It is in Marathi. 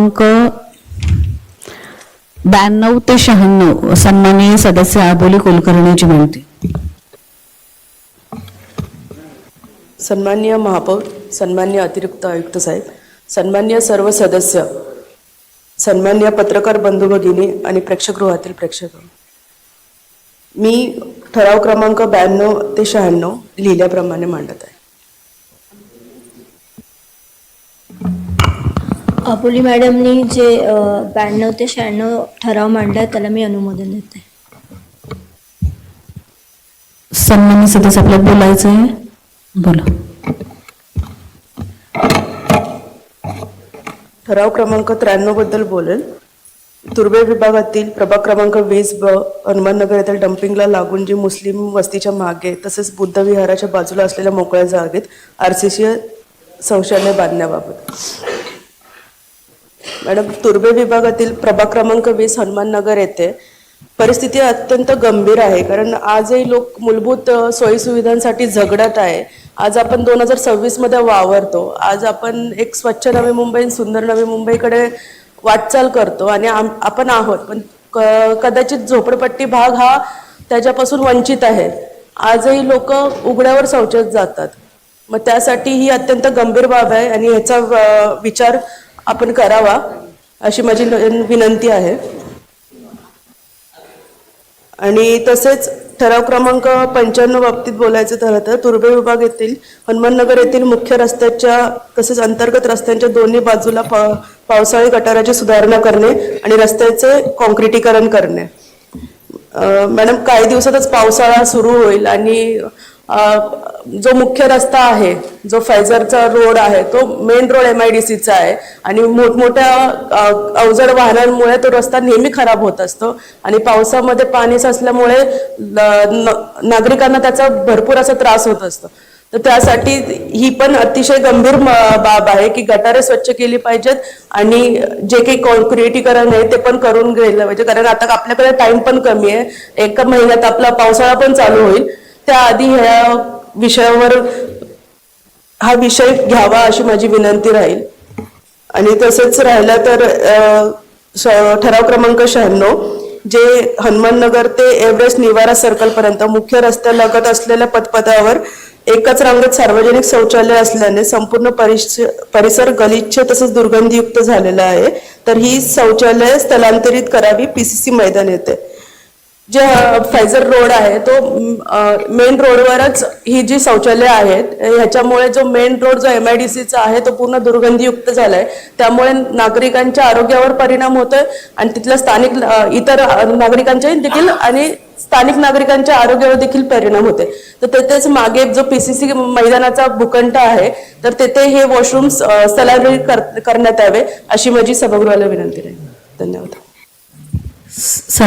क्रमांक 92 ते 96 सन्माननीय सदस्य आबोली कुलकर्णीची विनंती. सन्माननीय महापौर, सन्माननीय अतिरिक्त आयुक्त साहेब, सन्माननीय सर्व सदस्य, सन्माननीय पत्रकार बंधू भगिनी आणि प्रेक्षकगृहातील प्रेक्षक, मी ठराव क्रमांक 92 ते 96 लिहिल्याप्रमाणे मांडत आहे. आबोली मॅडमनी जे 92 ते 96 ठराव मांडला त्याला मी अनुमोदन देते. सन्माननीय सदस्य आपल्याला बोलायचं आहे, बोला. ठराव क्रमांक 93 बद्दल बोलेल. तुर्भे विभागातील प्रभाग क्रमांक 20 ब हनुमाननगर येथील डम्पिंगला लागून जी मुस्लिम वस्तीच्या मागे तसेच बुद्ध विहाराच्या बाजूला असलेल्या मोकळ्या जागेत RCC शौचालय बांधण्याबाबत. मॅडम, तुर्भे विभागातील प्रभाग क्रमांक 20 हनुमाननगर येथे परिस्थिती अत्यंत गंभीर आहे, कारण आजही लोक मूलभूत सोयीसुविधांसाठी झगडत आहे. आज आपण 2026 मध्ये वावरतो. आज आपण एक स्वच्छ नवी मुंबई, सुंदर नवी मुंबईकडे वाटचाल करतो आणि आपण आहोत, पण कदाचित झोपडपट्टी भाग हा त्याच्यापासून वंचित आहे. आजही लोक उघड्यावर शौचास जातात. मग त्यासाठी ही अत्यंत गंभीर बाब आहे आणि याचा विचार आपण करावा अशी माझी विनंती आहे. आणि तसेच ठराव क्रमांक 95 बाबतीत बोलायचं झालं तर तुर्भे विभाग येथील हनुमाननगर येथील मुख्य रस्त्याच्या तसेच अंतर्गत रस्त्यांच्या दोन्ही बाजूला पावसाळी गटाराची सुधारणा करणे आणि रस्त्याचे कॉन्क्रिटीकरण करणे. मॅडम, काही दिवसातच पावसाळा सुरू होईल आणि जो मुख्य रस्ता आहे, जो फैजरचा रोड आहे, तो मेन रोड MIDCचा आहे आणि मोठमोठ्या अवजड वाहनांमुळे तो रस्ता नेहमी खराब होत असतो आणि पावसामध्ये पाणी साचल्यामुळे नागरिकांना त्याचा भरपूर असा त्रास होत असतो. तर त्यासाठी ही पण अतिशय गंभीर बाब आहे की गटारे स्वच्छ केली पाहिजेत आणि जे काही कॉन्क्रिटीकरण आहे ते पण करून घ्यायला पाहिजे, कारण आता आपल्याकडे टाइम पण कमी आहे. 1 महिन्यात आपला पावसाळा पण चालू होईल. त्याआधी ह्या विषयावर हा विषय घ्यावा अशी माझी विनंती राहील. आणि तसेच राहिला तर ठराव क्रमांक 96 जे हनुमाननगर ते एव्हरेस्ट निवारा सर्कल पर्यंत मुख्य रस्त्यालगत असलेल्या पदपथावर एकाच रांगेत सार्वजनिक शौचालय असल्याने संपूर्ण परिसर गलिच्छ तसेच दुर्गंधीयुक्त झालेला आहे. तर ही शौचालय स्थलांतरित करावी PCC मैदान येथे. जे फैजर रोड आहे तो मेन रोडवरच ही जी शौचालय आहेत, ह्याच्यामुळे जो मेन रोड जो MIDCचा आहे तो पूर्ण दुर्गंधीयुक्त झालाय. त्यामुळे नागरिकांच्या आरोग्यावर परिणाम होतोय आणि तिथल्या स्थानिक इतर नागरिकांच्या देखील आणि स्थानिक नागरिकांच्या आरोग्यावर देखील परिणाम होते. तर तेथेच मागे जो PCC मैदानाचा भूखंड आहे तर तेथे हे वॉशरूम स्थलांतरित करण्यात यावे अशी माझी सभागृहाला विनंती आहे. धन्यवाद.